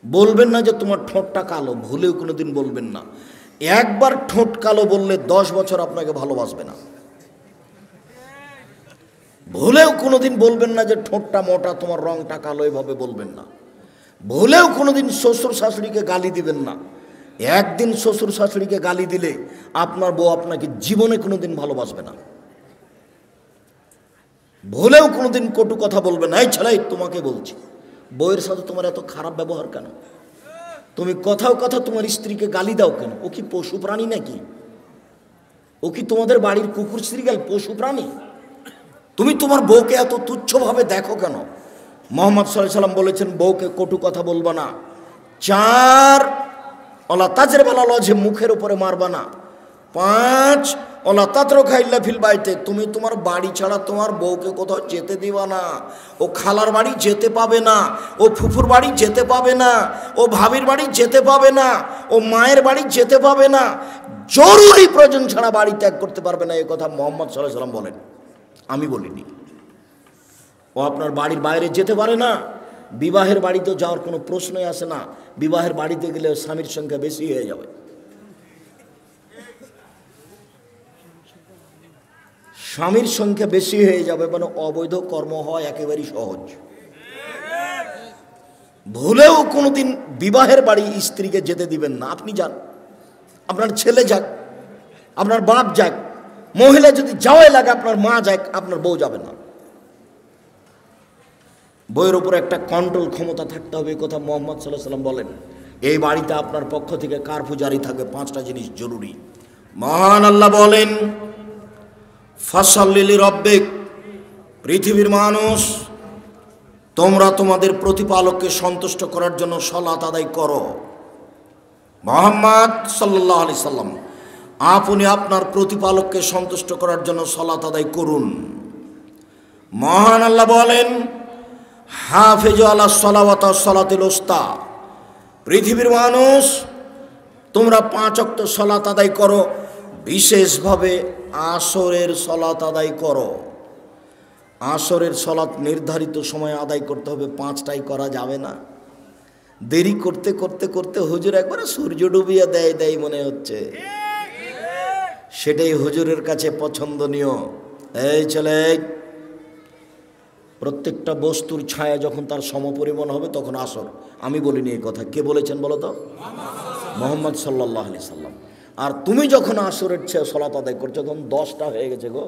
বলবেন না যে তোমার ঠোঁটটা কালো, ভুলেও কোনোদিন বলবেন না। একবার ঠোঁট কালো বললে 10 বছর আপনাকে ভালোবাসবে না। ভুলেও কোনোদিন বলবেন না যে ঠোঁটটা মোটা, তোমার রংটা কালো, এভাবে বলবেন না। ভুলেও কোনোদিন শ্বশুর শাশুড়িকে গালি দিবেন না। একদিন শ্বশুর শাশুড়িকে গালি দিলে আপনার বউ আপনাকে জীবনে কোনোদিন ভালোবাসবে না। ভুলেও কোনোদিন কটু কথা বলবেন না। এই ছেলে, তোমাকে বলছি, বউয়ের সাথে তোমার এত খারাপ ব্যবহার কেন? তুমি কথাও কথা তোমার স্ত্রীকে গালি দাও কেন? ও কি পশু প্রাণী নাকি? ও কি তোমাদের বাড়ির কুকুর শ্রীগাল পশু প্রাণী? তুমি তোমার বউকে এত তুচ্ছভাবে দেখো কেন? মোহাম্মদ সাল্লাল্লাহু আলাইহি সাল্লাম বলেছেন, বউকে কটু কথা বলবা না। 4 ওলা তাজরিবাল ওয়াজহি, মুখের উপরে মারবা না। 5 ওলা তাতরুকা ইল্লা ফিল বাইতে, তুমি তোমার বাড়ি ছাড়া তোমার বউকে কোথাও যেতে দিবা না। ও খালার বাড়ি যেতে পাবে না, ও ফুফুর বাড়ি যেতে পাবে না, ও ভাবির বাড়ি যেতে পাবে না, ও মায়ের বাড়ি যেতে পাবে না। জরুরি প্রয়োজন ছাড়া বাড়ি ত্যাগ করতে পারবে না। এই কথা মোহাম্মদ সাল্লাল্লাহু আলাইহি সাল্লাম বলেন, আমি বলিনি। ও আপনার বাড়ির বাইরে যেতে পারে না। বিবাহের বাড়িতে যাওয়ার কোনো প্রশ্নই আসে না। বিবাহের বাড়িতে গেলে স্বামীর সংখ্যা বেশি হয়ে যাবে। স্বামীর সংখ্যা বেশি হয়ে যাবে, মানে অবৈধ কর্ম হয় একেবারেই সহজ। ভুলেও কোনোদিন বিবাহের বাড়ি স্ত্রীকে যেতে দিবেন না। আপনি যান, আপনার ছেলে যাক, আপনার বাপ যাক, মহিলা যদি যাওয়াই লাগে আপনার মা যাক, আপনার বউ যাবে না। বইয়ের উপর একটা কন্ট্রোল ক্ষমতা থাকতে হবে, এই কথা মোহাম্মদ সাল্লাল্লাহু আলাইহি সাল্লাম বলেন। এই বাড়িতে আপনার পক্ষ থেকে কারফিউ জারি থাকবে, 5টা জিনিস জরুরি। মহান আল্লাহ বলেন, ফাসাল্লি লিরাব্বিক, পৃথিবীর মানুষ, তোমরা তোমাদের প্রতিপালককে সন্তুষ্ট করার জন্য সালাত আদায় করো। মুহাম্মদ সাল্লাল্লাহু আলাইহি সাল্লাম, আপনি আপনার প্রতিপালককে সন্তুষ্ট করার জন্য সালাত আদায় করুন। মহান আল্লাহ বলেন, হাফিজু আলাস সালাওয়াতি ওয়াস সালাতিল উস্তা, পৃথিবীর মানুষ, তোমরা 5 ওয়াক্ত সালাত আদায় করো, বিশেষভাবে আসরের সালাত আদায় করো। আসরের সালাত নির্ধারিত সময়ে আদায় করতে হবে, 5টাই করা যাবে না। দেরি করতে করতে করতে হুজুর একবারে সূর্য ডুবিয়ে দেয় মনে হচ্ছে, সেটাই হুজুরের কাছে পছন্দনীয়। এই ছেলে, প্রত্যেকটা বস্তুর ছায়া যখন তার সমপরিমাণ হবে তখন আসর। আমি বলিনি এই কথা, কে বলেছেন বলো তো? মুহাম্মদ সাল্লাল্লাহু আলাইহি সাল্লাম। আর তুমি যখন আসরের সালাত আদায় করছো তখন 10টা হয়ে গেছে গো।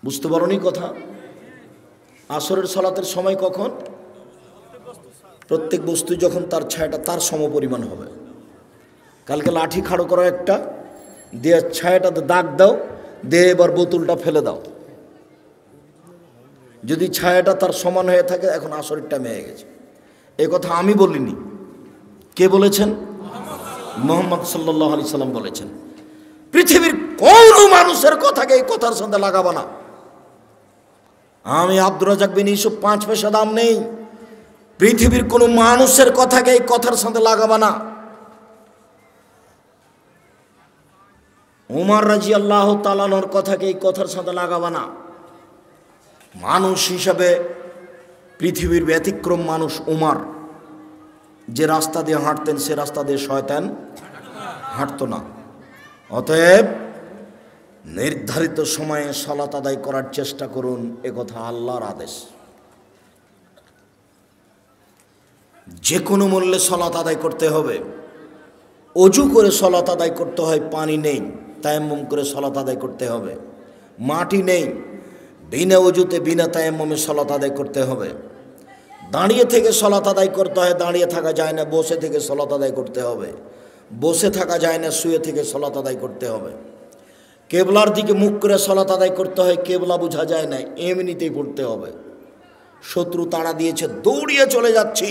বুঝতে পারোনি কথা? আসরের সালাতের সময় কখন? প্রত্যেক বস্তু যখন তার ছায়াটা তার সমপরিমাণ হবে। কালকে লাঠি খাড়ো করো একটা, দিয়ে ছায়াটাতে দাগ দাও, দিয়ে এবার বোতলটা ফেলে দাও। যদি ছায়াটা তার সমান হয়ে থাকে, এখন আসরের টাইম হয়ে গেছে। এই কথা আমি বলিনি, কে বলেছেন? মুহাম্মদ সাল্লাল্লাহু আলাইহি সাল্লাম বলেছেন। পৃথিবীর কোন মানুষের কথাকে এই কথার সাথে লাগাবো না। আমি আব্দুর রাজ্জাক বিন ইউসুফ 5 পয়সা দাম নেই। পৃথিবীর কোন মানুষের কথাকে এই কথার সাথে লাগাবো না। উমর রাদিয়াল্লাহু তাআলা আনহুর কথাকে এই কথার সাথে লাগাবো না। মানুষ হিসাবে পৃথিবীর ব্যতিক্রম মানুষ উমর। যে রাস্তা দিয়ে হাঁটতেন সে রাস্তা দিয়ে শয়তান হাঁটতো না। অতএব নির্ধারিত সময়ে সালাত আদায় করার চেষ্টা করুন, একথা আল্লাহর আদেশ। যে কোনো মূল্যে সালাত আদায় করতে হবে। অজু করে সালাত আদায় করতে হয়, পানি নেই, তায়াম্মুম করে সালাত আদায় করতে হবে। মাটি নেই, বিনা অজুতে বিনা তায়াম্মুমে সালাত আদায় করতে হবে। দাঁড়িয়ে থেকে সালাত আদায় করতে হয়, দাঁড়িয়ে থাকা যায় না, বসে থেকে সালাত আদায় করতে হবে। বসে থাকা যায় না, শুয়ে থেকে সালাত আদায় করতে হবে। কেবলার দিকে মুখ করে সালাত আদায় করতে হয়, কেবলা বোঝা যায় না, এমনিতেই পড়তে হবে। শত্রু তাড়া দিয়েছে, দৌড়িয়ে চলে যাচ্ছি,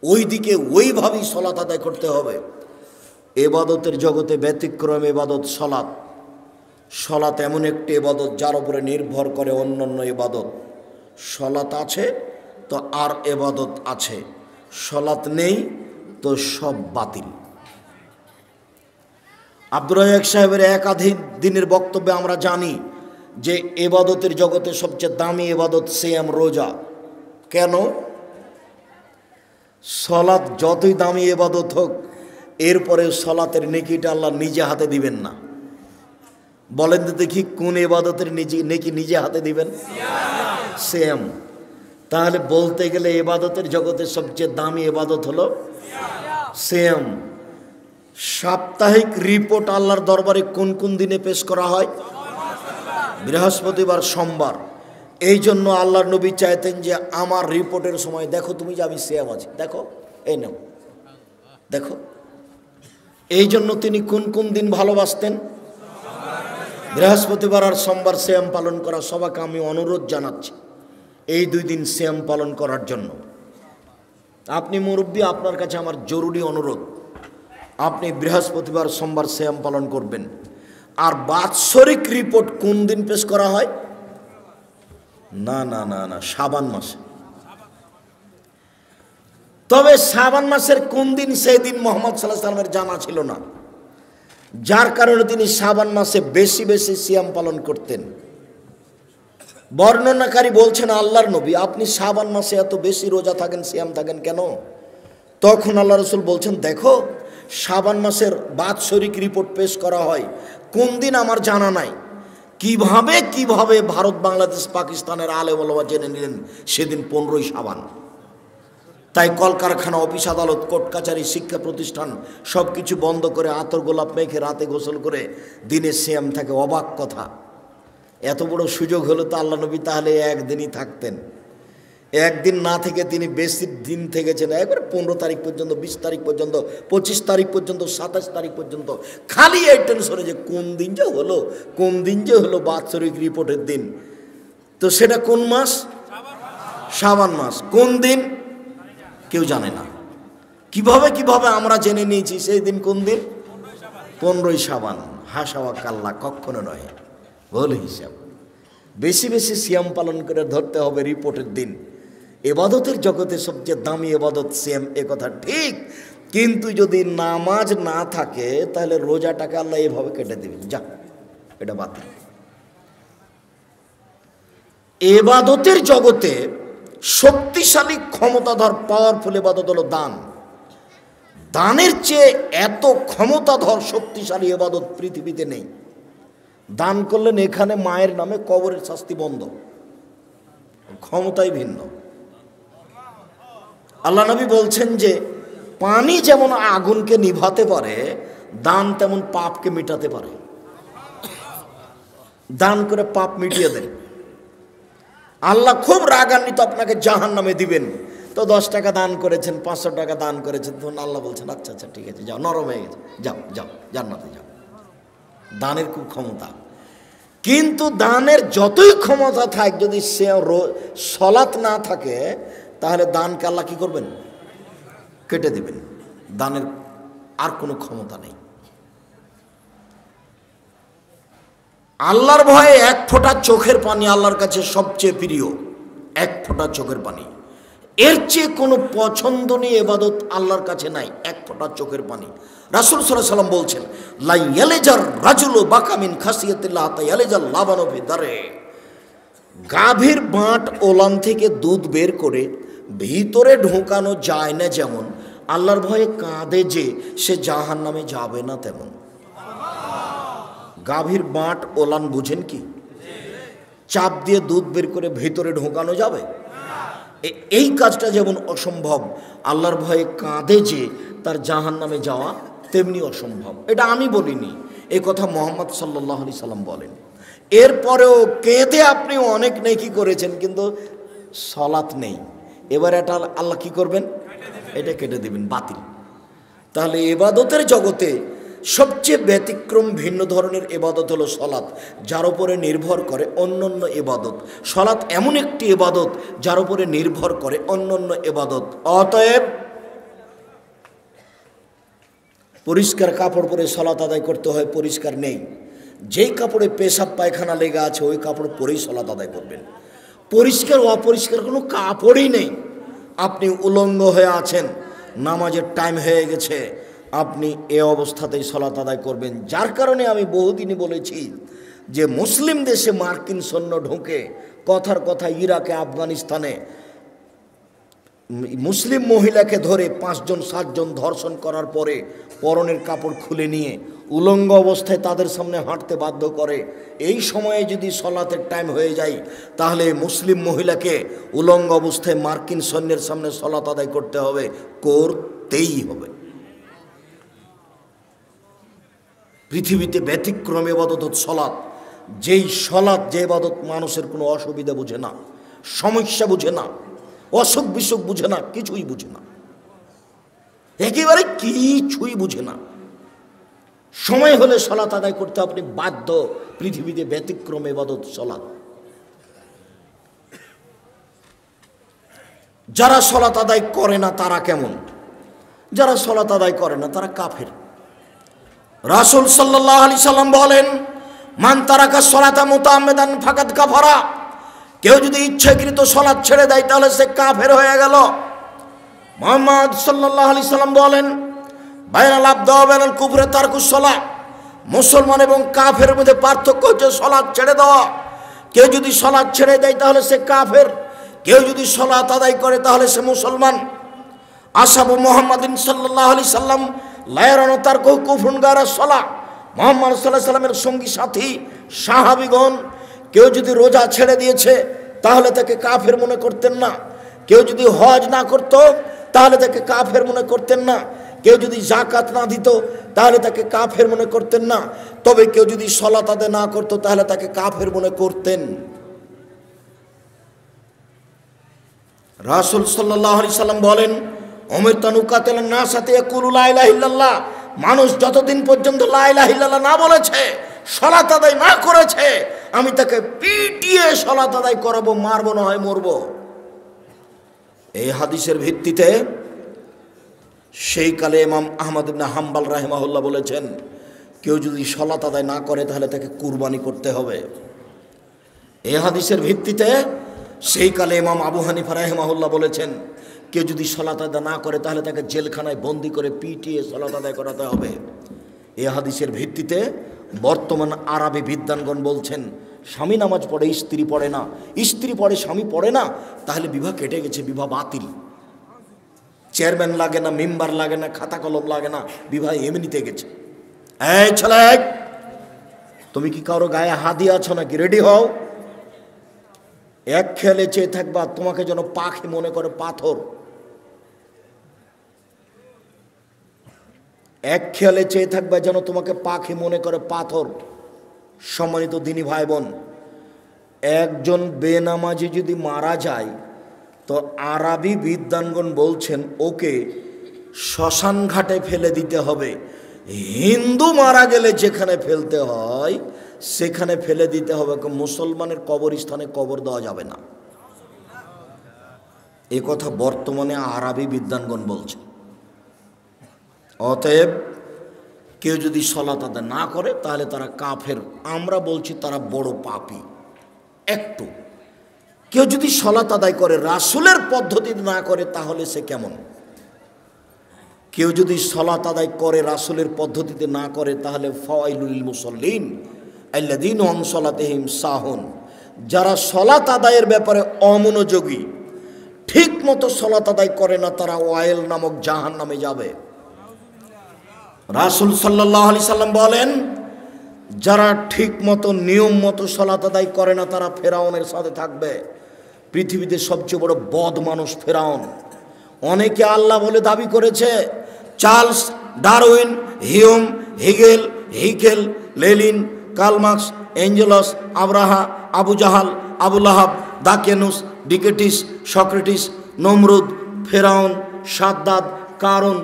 ওই দিকে ওইভাবেই সালাত আদায় করতে হবে। এবাদতের জগতে ব্যতিক্রম এবাদত সালাত। সালাত এমন একটি ইবাদত যার উপরে নির্ভর করে অন্যান্য ইবাদত। সালাত আছে তো আর ইবাদত আছে, সালাত নেই তো সব বাতিল। আব্দুর রাজ্জাক সাহেবের একাধিক দিনের বক্তব্যে আমরা জানি যে ইবাদতের জগতে সবচেয়ে দামি ইবাদত সিয়াম, রোজা। কেন? সলাৎ যতই দামি ইবাদত হোক, এরপরে সলাতের নেকিটা আল্লাহ নিজে হাতে দিবেন না। বলেন তো দেখি, কোন ইবাদতের নেকি নিজে হাতে দিবেন? সিয়াম। তাহলে বলতে গেলে ইবাদতের জগতে সবচেয়ে দামি ইবাদত হলো সিয়াম। সাপ্তাহিক রিপোর্ট আল্লাহর দরবারে কোন কোন দিনে পেশ করা হয়? বৃহস্পতিবার, সোমবার। এই জন্য আল্লাহর নবী চাইতেন যে আমার রিপোর্টের সময় দেখো তুমি যে আমি সিয়াম আছি, দেখো এই নাও দেখো। এই জন্য তিনি কোন কোন দিন ভালোবাসতেন? বৃহস্পতিবার আর সোমবার সিয়াম পালন করা। সবাইকে আমি অনুরোধ জানাচ্ছি এই 2 দিন সিয়াম পালন করার জন্য। আপনি মুরব্বী, আপনার কাছে আমার জরুরি অনুরোধ, আপনি বৃহস্পতিবার সোমবার সিয়াম পালন করবেন। আর বাৎসরিক রিপোর্ট কোন দিন পেশ করা হয়? না না না না, শাবান মাসে। তবে শাবান মাসের কোন দিন সেই দিন মুহাম্মদ সাল্লাল্লাহু আলাইহি ওয়াসাল্লামের জানা ছিল না, যার কারণে তিনি শাবান মাসে বেশি বেশি সিয়াম পালন করতেন। বর্ণনাকারী বলছেন, আল্লাহর নবী আপনি শাবান মাসে এত বেশি রোজা থাকেন, সিয়াম থাকেন কেন? তখন আল্লাহ রাসূল বলছেন, দেখো শাবান মাসের বাৎসরিক রিপোর্ট পেশ করা হয়, কোন দিন আমার জানা নাই। কিভাবে কিভাবে ভারত, বাংলাদেশ, পাকিস্তানের আলেম ওলামা জেনে নিলেন সেদিন 15ই শাবান। তাই কলকারখানা, অফিস আদালত, কোর্ট কাছারি, শিক্ষা প্রতিষ্ঠান সব কিছু বন্ধ করে আতর গোলাপ মেখে রাতে গোসল করে দিনে সিয়াম থাকে। অবাক কথা, এত বড় সুযোগ হলো তো আল্লাহ নবী তাহলে একদিনই থাকতেন। একদিন না থেকে তিনি বেশি দিন থেকেছেন, একবারে 15 তারিখ পর্যন্ত, 20 তারিখ পর্যন্ত, 25 তারিখ পর্যন্ত, 27 তারিখ পর্যন্ত। খালি এই টেনশনে যে কোন দিন যে হলো, কোন দিন যে হলো বাৎসরিক রিপোর্টের দিন। তো সেটা কোন মাস? শাবান মাস। কোন দিন কেউ জানে না। কিভাবে কিভাবে আমরা জেনে নিয়েছি সেই দিন কোন দিন? 15ই শাবান। হাসাওয়া কাল্লা, কখনো নয়, ভুল হিসাব। বেশি বেশি সিয়াম পালন করে ধরতে হবে রিপোর্টের দিন। এবাদতের জগতে সবচেয়ে দামি এবাদত সিয়াম, এ কথা ঠিক। কিন্তু যদি নামাজ না থাকে তাহলে রোজাটাকে আল্লাহ এভাবে কেটে দেবেন, যা এটা বাতিল। এবাদতের জগতে শক্তিশালী, ক্ষমতাধর, পাওয়ারফুল এবাদত হলো দান। দানের চেয়ে এত ক্ষমতাধর শক্তিশালী এবাদত পৃথিবীতে নেই। দান করলেন এখানে মায়ের নামে, কবরের শাস্তি বন্ধ, ক্ষমতাই ভিন্ন। আল্লাহ নবী বলছেন যে পানি যেমন আগুনকে নিভাতে পারে, দান তেমন পাপকে মিটাতে পারে। দান করে পাপ মিটিয়ে দেন। আল্লাহ খুব রাগান্বিত, আপনাকে জাহান্নামে দিবেন। তো 10 টাকা দান করেছেন, 500 টাকা দান করেছেন, তখন আল্লাহ বলছেন আচ্ছা আচ্ছা ঠিক আছে, যাও, নরম হয়ে গেছে, যাও যাও জান্নাতে যাও। দানের খুব ক্ষমতা। কিন্তু দানের যতই ক্ষমতা থাক, যদি সে সলাত না থাকে তাহলে দানকে আল্লাহ কি করবেন? কেটে দিবেন। দানের আর কোনো ক্ষমতা নেই। আল্লাহর ভয়ে 1 ফোঁটা চোখের পানি আল্লাহর কাছে সবচেয়ে প্রিয়। 1 ফোঁটা চোখের পানি, এর চেয়ে কোনো পছন্দনীয় ইবাদত আল্লাহর কাছে নাই। 1 ফোঁটা চোখের পানি। রাসূল সাল্লাল্লাহু আলাইহি ওয়াসাল্লাম বলছেন, লা ইয়ালিজার রাজুলু বাকা মিন খাসিয়াতিল্লাহ তা ইয়ালিজাল লাবানু ফি দারে। গাভীর বাঁট ওলান থেকে দুধ বের করে ভিতরে ঢোকানো যায় না যেমন, আল্লাহর ভয়ে কাঁদে যে সে জাহান্নামে যাবে না তেমন। গাভীর বাঁট ওলান বুঝেন কি? চাপ দিয়ে দুধ বের করে ভিতরে ঢোকানো যাবে? এই কাজটা যেমন অসম্ভব, আল্লাহর ভয়ে কাঁদে যে তার জাহান্নামে যাওয়া তেমনি অসম্ভব। এটা আমি বলিনি, এই কথা মুহাম্মদ সাল্লাল্লাহু আলাইহি সাল্লাম বলেন। এরপরেও কেঁদে আপনি অনেক নেকি করেছেন, কিন্তু সলাত নেই। এবার এটা আল্লাহ কি করবেন? এটা কেটে দিবেন, বাতিল। তাহলে ইবাদতের জগতে সবচেয়ে ব্যতিক্রম, ভিন্ন ধরনের ইবাদত হলো সলাত, যার উপরে নির্ভর করে অন্যান্য ইবাদত। সলাত এমন একটি ইবাদত যার উপরে নির্ভর করে অন্যান্য ইবাদত। অতএব পরিষ্কার কাপড় পরে সলাত আদায় করতে হয়, পরিষ্কার নেই, যেই কাপড়ে পেশাব পায়খানা লেগে আছে ওই কাপড় পরেই সলাত আদায় করবেন। পরিষ্কার অপরিষ্কার কোনো কাপড়ই নেই। আপনি উলঙ্গ হয়ে আছেন, নামাজের টাইম হয়ে গেছে, আপনি এ অবস্থাতেই সলাত আদায় করবেন। যার কারণে আমি বহুদিনই বলেছি যে মুসলিম দেশে মার্কিন সৈন্য ঢোকে, কথার কথা ইরাকে, আফগানিস্তানে মুসলিম মহিলাকে ধরে 5 জন 7 জন ধর্ষণ করার পরে পরনের কাপড় খুলে নিয়ে উলঙ্গ অবস্থায় তাদের সামনে হাঁটতে বাধ্য করে, এই সময়ে যদি সলাতের টাইম হয়ে যায় তাহলে মুসলিম মহিলাকে উলঙ্গ অবস্থায় মার্কিন সৈন্যের সামনে সলাত আদায় করতে হবে, করতেই হবে। পৃথিবীতে ব্যতিক্রম ইবাদত সলাত, যেই সলাত যে ইবাদত মানুষের কোনো অসুবিধা বুঝে না, সমস্যা বুঝে না, অসুখ বিসুখ বুঝে না, কিছুই বুঝে না, একেবারে কিছুই বুঝে না। সময় হলে সলাত আদায় করতে আপনি বাধ্য। পৃথিবীতে ব্যতিক্রম ইবাদত সলাত। যারা সলাত আদায় করে না তারা কেমন? যারা সলাত আদায় করে না তারা কাফের। রাসূল সাল্লাল্লাহু আলাইহি সাল্লাম বলেন, মান তারাকা সলাতা মুতাআম্মিদান ফাকাদ কাফারা। কেউ যদি ইচ্ছাকৃত সলাত ছেড়ে দেয় তাহলে সে কাফের হয়ে গেল। মুহাম্মদ সাল্লাল্লাহু আলাইহি সাল্লাম বলেন, বাইনাল আবদি ওয়া বাইনাল কুফরি তারকুস সালাত। মুসলমান এবং কাফের মধ্যে পার্থক্য হচ্ছে সলাত ছেড়ে দেওয়া। কেউ যদি সলাত ছেড়ে দেয় তাহলে সে কাফের, কেউ যদি সলাত আদায় করে তাহলে সে মুসলমান। আসহাবু মুহাম্মাদিন সাল্লাল্লাহু আলাইহি সাল্লাম লা ইয়ারাউনা তারকুহু কুফরুন গায়রা সালাত। মুহাম্মদ সাল্লাল্লাহু আলাইহি সাল্লামের সঙ্গী সাথী সাহাবীগণ কেউ যদি রোজা ছেড়ে দিয়েছে তাহলে তাকে কাফের মনে করতেন না, কেউ যদি হজ না করত তাহলে তাকে কাফের মনে করতেন না, কেউ যদি যাকাত না দিত তাহলে তাকে কাফের মনে করতেন না, তবে কেউ যদি সলাত আদায় না করত তাহলে তাকে কাফের মনে করতেন। রাসূল সাল্লাল্লাহু আলাইহি সাল্লাম বলেন, উমিরতু আন উকাতিলান নাস হাত্তা ইয়াকুলু লা ইলাহা ইল্লাল্লাহ। মানুষ যতদিন পর্যন্ত লা ইলাহা ইল্লাল্লাহ না বলেছে, সলাত আদায় না করেছে, আমি তাকে পিটিয়ে সলাত আদায় করাবো, মারবো, না হয় মরবো। এই হাদিসের ভিত্তিতে সেই কালে ইমাম আহমদ ইবনে হাম্বল রাহিমাহুল্লাহ বলেছেন, কেউ যদি সলাত আদায় না করে তাহলে তাকে কুরবানি করতে হবে। এই হাদিসের ভিত্তিতে সেই কালে ইমাম আবু হানিফা রাহিমাহুল্লাহ বলেছেন, কেউ যদি সলাত আদায় না করে তাহলে তাকে জেলখানায় বন্দি করে পিটিয়ে সলাত আদায় করাতে হবে। এই হাদিসের ভিত্তিতে বর্তমান আরবি বিদ্বানগণ বলছেন, স্বামী নামাজ পড়ে স্ত্রী পড়ে না, স্ত্রী পড়ে স্বামী পড়ে না, তাহলে বিবাহ কেটে গেছে, বিবাহ বাতিল। চেয়ারম্যান লাগে না, মেম্বার লাগে না, খাতা কলম লাগে না, বিবাহ এমনিতে গেছে। এই ছেলে, তুমি কি কারো গায়ে হাত দিয়ে আছো নাকি? রেডি হও। এক খেয়ালে চেয়ে থাকবা তোমাকে যেন পাখি মনে করে পাথর। এক খেয়ালে চেয়ে থাকবা যেন তোমাকে পাখি মনে করে পাথর। সম্মানিত দিনী ভাই বোন, একজন বেনামাজি যদি মারা যায় তো আরবি বিদ্বানগণ বলছেন ওকে শ্মশান ঘাটে ফেলে দিতে হবে। হিন্দু মারা গেলে যেখানে ফেলতে হয় সেখানে ফেলে দিতে হবে, মুসলমানের কবরস্থানে কবর দেওয়া যাবে না। এ কথা বর্তমানে আরবি বিদ্বানগণ বলছে। অতএব কেউ যদি সলাত আদায় না করে তাহলে তারা কাফের। আমরা বলছি তারা বড় পাপী। একটু কেউ যদি সলাত আদায় করে রাসূলের পদ্ধতিতে না করে তাহলে সে কেমন? কেউ যদি সলাত আদায় করে রাসূলের পদ্ধতিতে না করে তাহলে ফাওয়াইলুল লিল মুসাল্লিন আল্লাযীনা আন সালাতিহিম সাহুন। যারা সলাত আদায়ের ব্যাপারে অমনোযোগী, ঠিক মতো সলাত আদায় করে না, তারা ওয়াইল নামক জাহান্নামে যাবে। রাসূল সাল্লাল্লাহু আলাইহি সাল্লাম বলেন, যারা ঠিক মতো নিয়ম মতো সলাত আদায় করে না তারা ফেরাউনের সাথে থাকবে। পৃথিবীতে সবচেয়ে বড় বদ মানুষ ফেরাউন। অনেকে আল্লাহ বলে দাবি করেছে। Charles Darwin, Hume, Hegel, Haeckel, Lenin, Karl Marx, Engels, আব্রাহা, আবু জাহাল, আবু লাহাব, দাকিয়ানুস, ডিকেটিস, সক্রেটিস, নমরুদ, ফেরাউন, সাদ্দাদ, কারুন,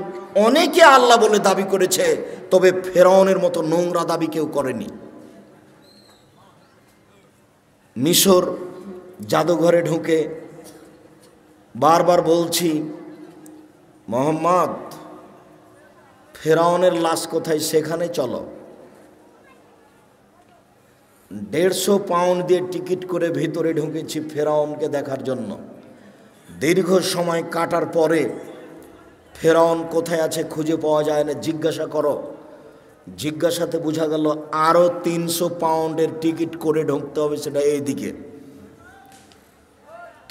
অনেকে আল্লাহ বলে দাবি করেছে, তবে ফেরাউনের মতো নোংরা দাবি কেউ করেনি। মিশর জাদুঘরে ঢুকে বারবার বলছি, মোহাম্মদ ফেরাউনের লাশ কোথায় সেখানে চলো। 150 পাউন্ড দিয়ে টিকিট করে ভিতরে ঢুকেছি ফেরাউনকে দেখার জন্য। দীর্ঘ সময় কাটার পরে ফেরাউন কোথায় আছে খুঁজে পাওয়া যায় না। জিজ্ঞাসা করো, জিজ্ঞাসাতে বোঝা গেল আরও 300 পাউন্ডের টিকিট করে ঢুকতে হবে, সেটা এইদিকে।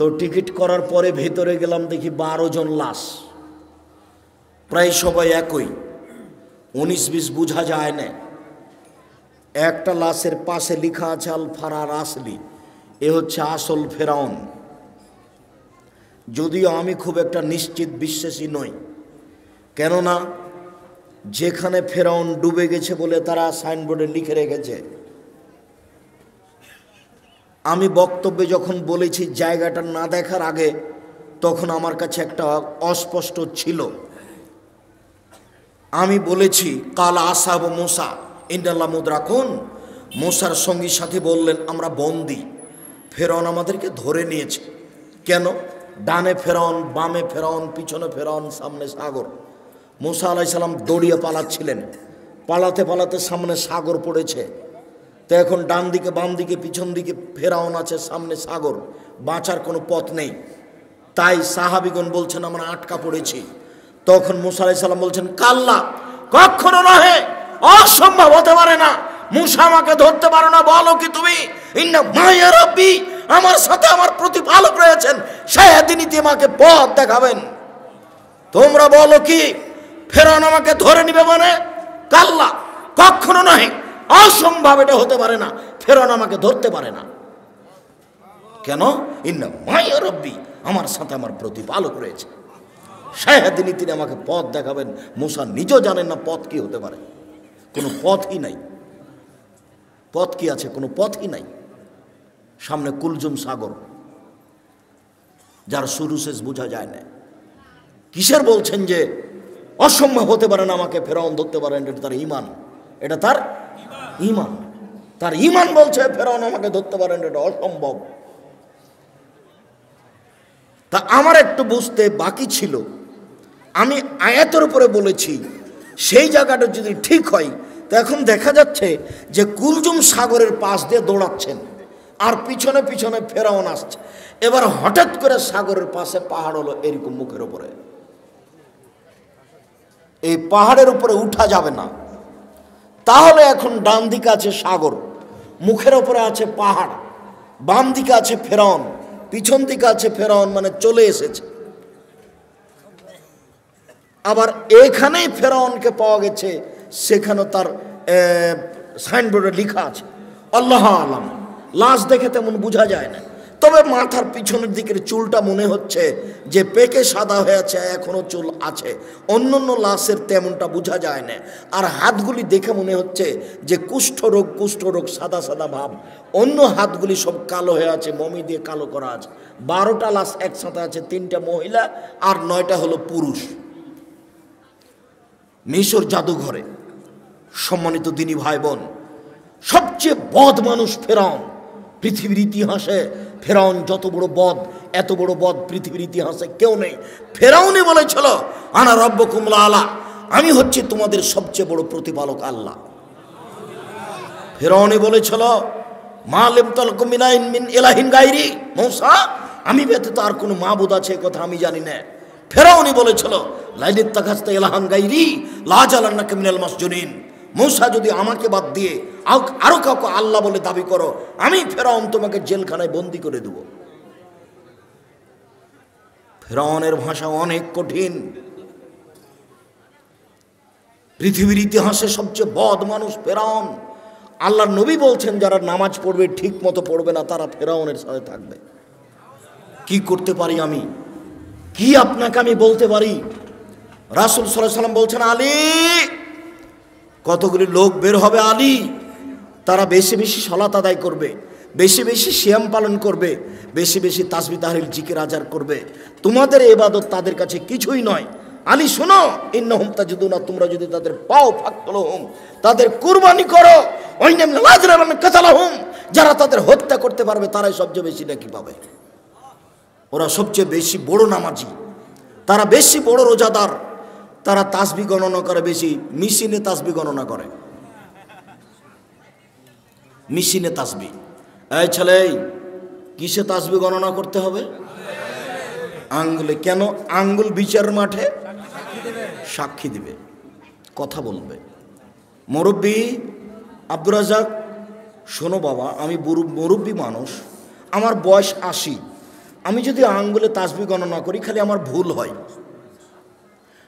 তো টিকিট করার পরে ভেতরে গেলাম, দেখি 12 জন লাশ, প্রায় সবাই একই, 19-20 বোঝা যায় না। একটা লাশের পাশে লেখা আছে আল ফারার আসলি, এ হচ্ছে আসল ফেরাউন। যদিও আমি খুব একটা নিশ্চিত বিশ্বাসী নই, কেননা যেখানে ফেরাউন ডুবে গেছে বলে তারা সাইনবোর্ডে লিখে রেখেছে। আমি বক্তব্যে যখন বলেছি জায়গাটা না দেখার আগে, তখন আমার কাছে একটা অস্পষ্ট ছিল। আমি বলেছি কাল আসাব মুসা ইন্দাল্লাহ মুদরাকুন, মুসার সঙ্গী সাথী বললেন আমরা বন্দী, ফেরাউন আমাদেরকে ধরে নিয়েছে। কেন? ডানে ফেরাউন, বামে ফেরাউন, পিছনে ফেরাউন, সামনে সাগর। মুসা আলাইহিস সালাম দৌড়িয়ে পালাচ্ছিলেন, পালাতে পালাতে সামনে সাগর পড়েছে। তো এখন ডান দিকে বাম দিকে পিছন দিকে ফেরাউন আছে, সামনে সাগর, বাঁচার কোনো পথ নেই। তাই সাহাবিগণ বলছেন আমরা আটকা পড়েছি। তখন মুসা আলাইহিস সালাম বলছেন কাল্লা, কখনো নহে, অসম্ভব হতে পারে না, মুসা আমাকে ধরতে পারো না। বলো কি তুমি? ইন্না মায়া রাব্বি, আমার সাথে আমার প্রতিপালক রয়েছেন, সেদিনই আমাকে পথ দেখাবেন। তোমরা বলো কি ফেরাউন আমাকে ধরে নিবে? মানে কাল্লা, কখনো নহে, অসম্ভব, এটা হতে পারে না, ফেরাউন আমাকে ধরতে পারে না। কেন? ইন্না মায়া রাব্বি, আমার সাথে আমার প্রতিপালক রয়েছে, সেদিনই তিনি আমাকে পথ দেখাবেন। মুসা নিজেও জানেন না পথ কি হতে পারে, কোনো পথই নাই। পথ কি আছে? কোনো পথই নাই। সামনে কুলজুম সাগর, যার শুরু শেষ বোঝা যায় না। কিসের বলছেন যে অসম্ভব হতে পারে না আমাকে ফেরাউন ধরতে পারেন? এটা তার ঈমান, এটা তার ঈমান, তার ঈমান বলছে ফেরাউন আমাকে ধরতে পারেন, এটা অসম্ভব। তা আমার একটু বুঝতে বাকি ছিল। আমি আয়াতের উপরে বলেছি, সেই জায়গাটা যদি ঠিক হয়, তো এখন দেখা যাচ্ছে যে কুলজুম সাগরের পাশ দিয়ে দৌড়াচ্ছেন আর পিছনে পিছনে ফেরাউন আসছে। এবার হঠাৎ করে সাগরের পাশে পাহাড় হলো এরকম মুখের উপরে, এই পাহাড়ের উপরে উঠা যাবে না। তাহলে এখন ডান দিকে আছে সাগর, মুখের উপরে আছে পাহাড়, বাম দিকে আছে ফেরাউন, পিছন দিকে আছে ফেরাউন, মানে চলে এসেছে। আবার এখানেই ফেরাউনকে পাওয়া গেছে, সেখানে তার সাইনবোর্ডে লেখা আছে আল্লাহ আলাম। লাশ দেখে তেমন বোঝা যায় না, তবে মাথার পিছনের দিকের চুলটা মনে হচ্ছে যে পেকে সাদা হয়ে আছে, এখনো চুল আছে। অন্যান্য লাশের তেমনটা বোঝা যায় না। আর হাতগুলি দেখে মনে হচ্ছে যে কুষ্ঠরোগ সাদা সাদা ভাব। অন্য হাতগুলি সব কালো হয়ে আছে, মমি দিয়ে কালো করা আছে। 12টা লাশ একসাথে আছে, 3টা মহিলা আর 9টা হলো পুরুষ। মিশর জাদুঘরে। সম্মানিত দিনী ভাই বোন, সবচেয়ে বদ মানুষ ফেরাউন। পৃথিবীর ইতিহাসে ফেরাউন যত বড় বদ, এত বড় বদ পৃথিবীর ইতিহাসে কেউ নেই। ফেরাউনই বলেছিল আনা রব্বুকুমুল আলা, আমি হচ্ছি তোমাদের সবচেয়ে বড় প্রতিপালক আল্লাহ। ফেরাউনই বলেছিল মা লিম তালকুম মিন ইলাহিন গায়রি, মূসা আমি ব্যতীত আর কোনো মাবুদ আছে কথা আমি জানি না। ফেরাউনই বলেছিল লাইলিত তাখাস্তা ইলাহান গায়রি লা জালান্নাকা মিনাল মাসজুনিন, মূসা যদি আমাকে বাদ দিয়ে আরো কাউকে আল্লাহ বলে দাবি করো, আমি ফেরাউন তোমাকে জেলখানায় বন্দি করে দেব। ফেরাউনের ভাষা অনেক কঠিন। পৃথিবীর ইতিহাসে সবচেয়ে বদ মানুষ ফেরাউন। আল্লাহর নবী বলছেন যারা নামাজ পড়বে ঠিক মতো পড়বে না, তারা ফেরাউনের সাথে থাকবে। কি করতে পারি আমি, কি আপনাকে আমি বলতে পারি? রাসূল সাল্লাল্লাহু আলাইহি ওয়াসাল্লাম বলছেন আলী, কতগুলি লোক বের হবে আলী, তারা বেশি বেশি সালাত আদায় করবে, বেশি বেশি সিয়াম পালন করবে, বেশি বেশি তাসবিহ তাহলিল জিকির আজকার করবে। তোমাদের ইবাদত তাদের কাছে কিছুই নয়। আলী শোনো, ইন্নাহুম তাজিদুনা, তোমরা যদি তাদের পাও ফাকতুলহুম, তাদের কুরবানি করো, ওয়াইনাম লাযরামান কাতালাহুম, যারা তাদের হত্যা করতে পারবে তারাই সবচেয়ে বেশি নাকি পাবে। ওরা সবচেয়ে বেশি বড় নামাজি, তারা বেশি বড় রোজাদার, তারা তাসবিহ গণনা করে বেশি, মেশিনে তাসবিহ গণনা করে, মেশিনে তাসবিহ। এই ছেলে, কিসে তাসবিহ গণনা করতে হবে? আঙ্গুলে। কেন? আঙ্গুল বিচার মাঠে সাক্ষী দিবে, কথা বলবে। মুরব্বী আব্দুর রাজ্জাক, শোনো বাবা, আমি মুরব্বী মানুষ, আমার বয়স 80, আমি যদি আঙ্গুলে তাসবিহ গণনা করি খালি আমার ভুল হয়,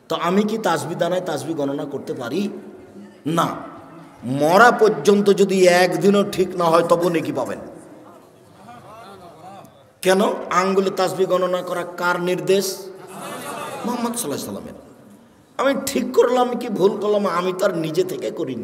তো আমি কি তাসবিহ দানায় তাসবিহ গণনা করতে পারি না। মরা পর্যন্ত যদি একদিনও ঠিক না হয় তবু নেকি পাবেন। কেন? আঙ্গুলে তাসবিহ গণনা করা কার নির্দেশ? মুহাম্মদ সাল্লাল্লাহু আলাইহি ওয়াসাল্লামের। আমি ঠিক করলাম কি ভুল করলাম আমি তার নিজে থেকে করিনি।